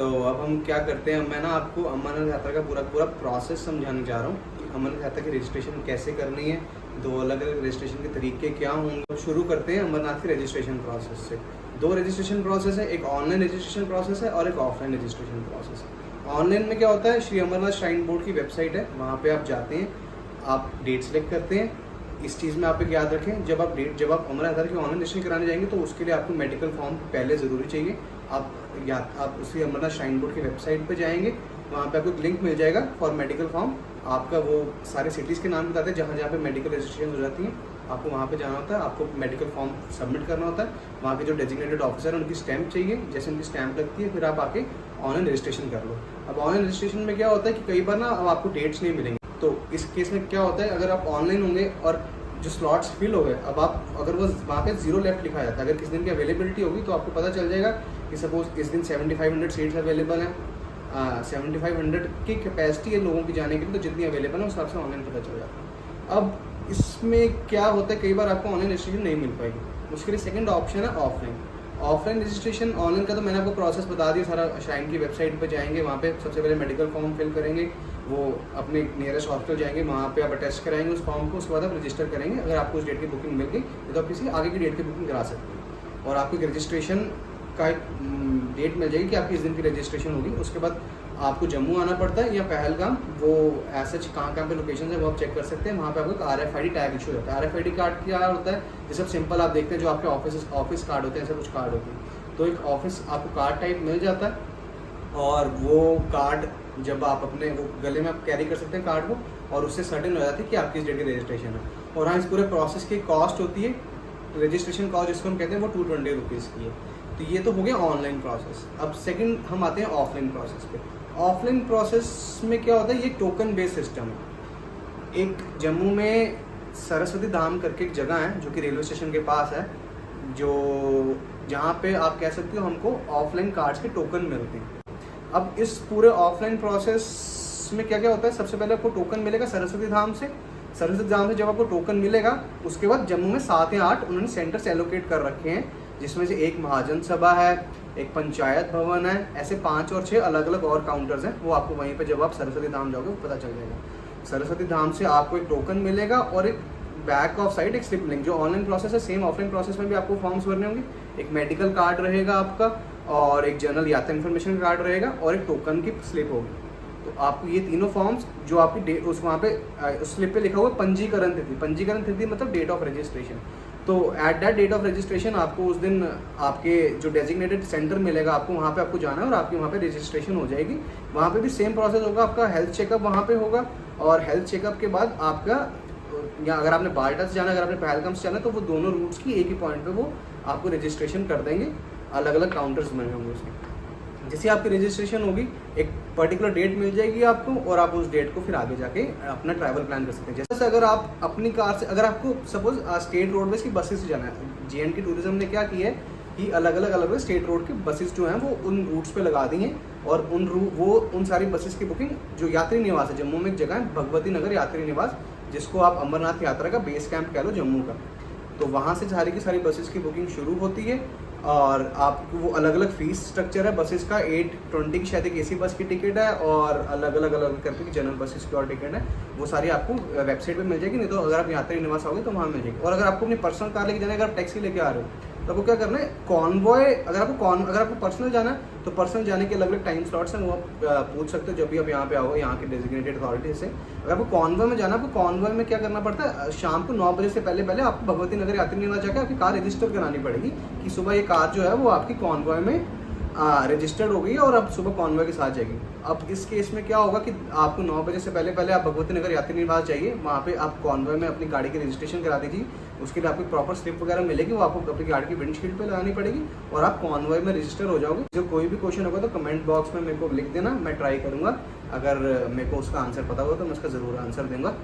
तो अब हम क्या करते हैं, मैं ना आपको अमरनाथ यात्रा का पूरा प्रोसेस समझाने जा रहा हूँ कि अमरनाथ यात्रा की रजिस्ट्रेशन कैसे करनी है, दो अलग अलग रजिस्ट्रेशन के तरीके क्या होंगे। तो शुरू करते हैं अमरनाथ की रजिस्ट्रेशन प्रोसेस से। दो रजिस्ट्रेशन प्रोसेस है, एक ऑनलाइन रजिस्ट्रेशन प्रोसेस है और एक ऑफलाइन रजिस्ट्रेशन प्रोसेस है। ऑनलाइन में क्या होता है, श्री अमरनाथ श्राइन बोर्ड की वेबसाइट है, वहाँ पर आप जाते हैं, आप डेट सेलेक्ट करते हैं। इस चीज़ में आप एक याद रखें, जब आप अमरनाथ यात्रा की ऑनलाइन रजिस्ट्रेशन कराने जाएंगे तो उसके लिए आपको मेडिकल फॉर्म पहले ज़रूरी चाहिए। आप उसी अमरनाथ श्राइन बोर्ड की वेबसाइट पे जाएंगे, वहाँ पे आपको एक लिंक मिल जाएगा फॉर मेडिकल फॉर्म। आपका वो सारे सिटीज़ के नाम बताते हैं जहाँ पे मेडिकल रजिस्ट्रेशन हो जाती है। आपको वहाँ पे जाना होता है, आपको मेडिकल फॉर्म सबमिट करना होता है। वहाँ के जो डेजिग्नेटेड ऑफिसर है उनकी स्टैंप चाहिए, जैसे उनकी स्टैंप लगती है फिर आप आके ऑनलाइन रजिस्ट्रेशन कर लो। अब ऑनलाइन रजिस्ट्रेशन में क्या होता है कि कई बार ना अब आपको डेट्स नहीं मिलेंगे, तो इस केस में क्या होता है, अगर आप ऑनलाइन होंगे और जो स्लॉट्स फिल हो गए, अब आप अगर वो वहाँ पे 0 लेफ्ट लिखा जाता है, अगर किस दिन की अवेलेबिलिटी होगी तो आपको पता चल जाएगा कि सपोज इस दिन 7500 सीट्स अवेलेबल हैं, 7500 की कैपेसिटी है लोगों की जाने के लिए, तो जितनी अवेलेबल है उस हिसाब से ऑनलाइन पता चल जाता है। अब इसमें क्या होता है, कई बार आपको ऑनलाइन रजिस्ट्रेशन नहीं मिल पाएगी, उसके लिए सेकंड ऑप्शन है ऑफलाइन। ऑफलाइन रजिस्ट्रेशन, ऑनलाइन का तो मैंने आपको प्रोसेस बता दिया सारा। श्राइन की वेबसाइट पर जाएंगे, वहाँ पे सबसे पहले मेडिकल फॉर्म फिल करेंगे, वो अपने नियरेस्ट हॉस्पिटल जाएंगे, वहाँ पे आप अटेस्ट कराएंगे उस फॉर्म को, उसके बाद आप रजिस्टर करेंगे। अगर आपको उस डेट की बुकिंग मिल गई तो आप किसी आगे की डेट की बुकिंग करा सकते हैं और आपको रजिस्ट्रेशन का एक डेट मिल जाएगी कि आपकी इस दिन की रजिस्ट्रेशन होगी। उसके बाद आपको जम्मू आना पड़ता है या पहलगाम, वो ऐसे कहाँ पे लोकेशन है वो आप चेक कर सकते हैं। वहाँ पे आपको एक RFID टैग इशू होता है। RFID कार्ड क्या होता है, जैसे सिंपल आप देखते हैं जो आपके ऑफिस कार्ड होते हैं, ऐसे कुछ कार्ड होते हैं, तो एक ऑफिस आपको कार्ड टाइप मिल जाता है और वो कार्ड जब आप अपने वो गले में आप कैरी कर सकते हैं कार्ड को, और उससे सर्टेन हो जाती है कि आपकी इस डेट की रजिस्ट्रेशन है। और हाँ, इस पूरे प्रोसेस की कॉस्ट होती है, रजिस्ट्रेशन कॉस्ट जिसको हम कहते हैं वो 220 रुपीज़ की है। तो ये तो हो गया ऑनलाइन प्रोसेस। अब सेकंड हम आते हैं ऑफलाइन प्रोसेस पे। ऑफलाइन प्रोसेस में क्या होता है, ये टोकन बेस्ड सिस्टम है। एक जम्मू में सरस्वती धाम करके एक जगह है जो कि रेलवे स्टेशन के पास है, जो जहाँ पे आप कह सकते हो हमको ऑफलाइन कार्ड्स के टोकन मिलते हैं। अब इस पूरे ऑफलाइन प्रोसेस में क्या क्या होता है, सबसे पहले आपको टोकन मिलेगा सरस्वती धाम से। सरस्वती धाम से जब आपको टोकन मिलेगा उसके बाद जम्मू में 7 या 8 उन्होंने सेंटर्स एलोकेट कर रखे हैं, जिसमें से एक महाजन सभा है, एक पंचायत भवन है, ऐसे 5 और 6 अलग अलग और काउंटर्स हैं। वो आपको वहीं पे जब आप सरस्वती धाम जाओगे वो पता चल जाएगा। सरस्वती धाम से आपको एक टोकन मिलेगा और एक बैक ऑफ साइड एक स्लिप लिंक। जो ऑनलाइन प्रोसेस है सेम ऑफलाइन प्रोसेस में भी आपको फॉर्म्स भरने होंगे। एक मेडिकल कार्ड रहेगा आपका और एक जनरल यात्रा इन्फॉर्मेशन कार्ड रहेगा और एक टोकन की स्लिप होगी। तो आपको ये तीनों फॉर्म्स जो आपकी डेट उस वहाँ पे उस स्लिप पे लिखा हुआ पंजीकरण तिथि, पंजीकरण तिथि मतलब डेट ऑफ रजिस्ट्रेशन। तो at that date of registration आपको उस दिन आपके जो डेजिग्नेटेड सेंटर मिलेगा आपको, वहाँ पे आपको जाना है और आपकी वहाँ पे रजिस्ट्रेशन हो जाएगी। वहाँ पे भी सेम प्रोसेस होगा, आपका हेल्थ चेकअप वहाँ पे होगा और हेल्थ चेकअप के बाद आपका, या अगर आपने बाल्टा से जाना है, अगर आपने पहलगाम से जाना है, तो वो दोनों रूट्स की एक ही पॉइंट पे वो आपको रजिस्ट्रेशन कर देंगे। अलग अलग काउंटर्स बने होंगे उसके। जैसे आपकी रजिस्ट्रेशन होगी एक पर्टिकुलर डेट मिल जाएगी आपको और आप उस डेट को फिर आगे जाके अपना ट्रैवल प्लान कर सकते हैं। जैसे अगर आप अपनी कार से, अगर आपको सपोज स्टेट रोडवेज की बसेस से जाना है, JNK टूरिज्म ने क्या किया है कि अलग अलग स्टेट रोड की बसेस जो हैं वो उन रूट्स पे लगा दी हैं और उन सारी बसेस की बुकिंग, जो यात्री निवास है जम्मू में एक जगह है भगवती नगर यात्री निवास, जिसको आप अमरनाथ यात्रा का बेस कैंप कह लो जम्मू का, तो वहाँ से सारी की सारी बसेस की बुकिंग शुरू होती है। और आपको वो अलग अलग फीस स्ट्रक्चर है बसेस का। 820 की शायद एक AC बस की टिकट है और अलग अलग करके जनरल बसेस की और टिकट है, वो सारी आपको वेबसाइट पे मिल जाएगी। नहीं तो अगर आप यात्री निवास आओगे तो वहाँ मिल जाएगी। और अगर आपको अपनी पर्सनल कार लेके जाना है, अगर आप टैक्सी लेके आ रहे हो तो आपको क्या करना है, कॉन्वॉय, अगर आपको पर्सनल जाना है तो पर्सनल जाने के अलग अलग टाइम स्लॉट्स हैं, वो आप पूछ सकते हो जब भी आप यहाँ पे आओगे यहाँ के डेजिग्नेटेड अथॉरिटी से। अगर आपको कॉन्वॉय में जाना है, आपको कॉन्वॉय में क्या करना पड़ता है, शाम को 9 बजे से पहले आपको भगवती नगर यात्री निवास जाकर आपकी कार रजिस्टर करानी पड़ेगी कि सुबह ये कार जो है वो आपकी कॉन्वॉय में रजिस्टर्ड हो गई और अब सुबह कॉन्वॉय के साथ जाएगी। अब इस केस में क्या होगा कि आपको 9 बजे से पहले आप भगवती नगर यात्री निवास जाइए, वहाँ पे आप कॉन्वॉय में अपनी गाड़ी की रजिस्ट्रेशन करा दीजिए। उसके लिए आपको प्रॉपर स्लिप वगैरह मिलेगी, वो आपको अपनी गाड़ी की विंडशील्ड पे लगानी पड़ेगी और आप कॉन्वॉय में रजिस्टर हो जाओगे। जो कोई भी क्वेश्चन होगा तो कमेंट बॉक्स में मेरे को लिख देना, मैं ट्राई करूँगा। अगर मेरे को उसका आंसर पता होगा तो मैं उसका ज़रूर आंसर दूंगा।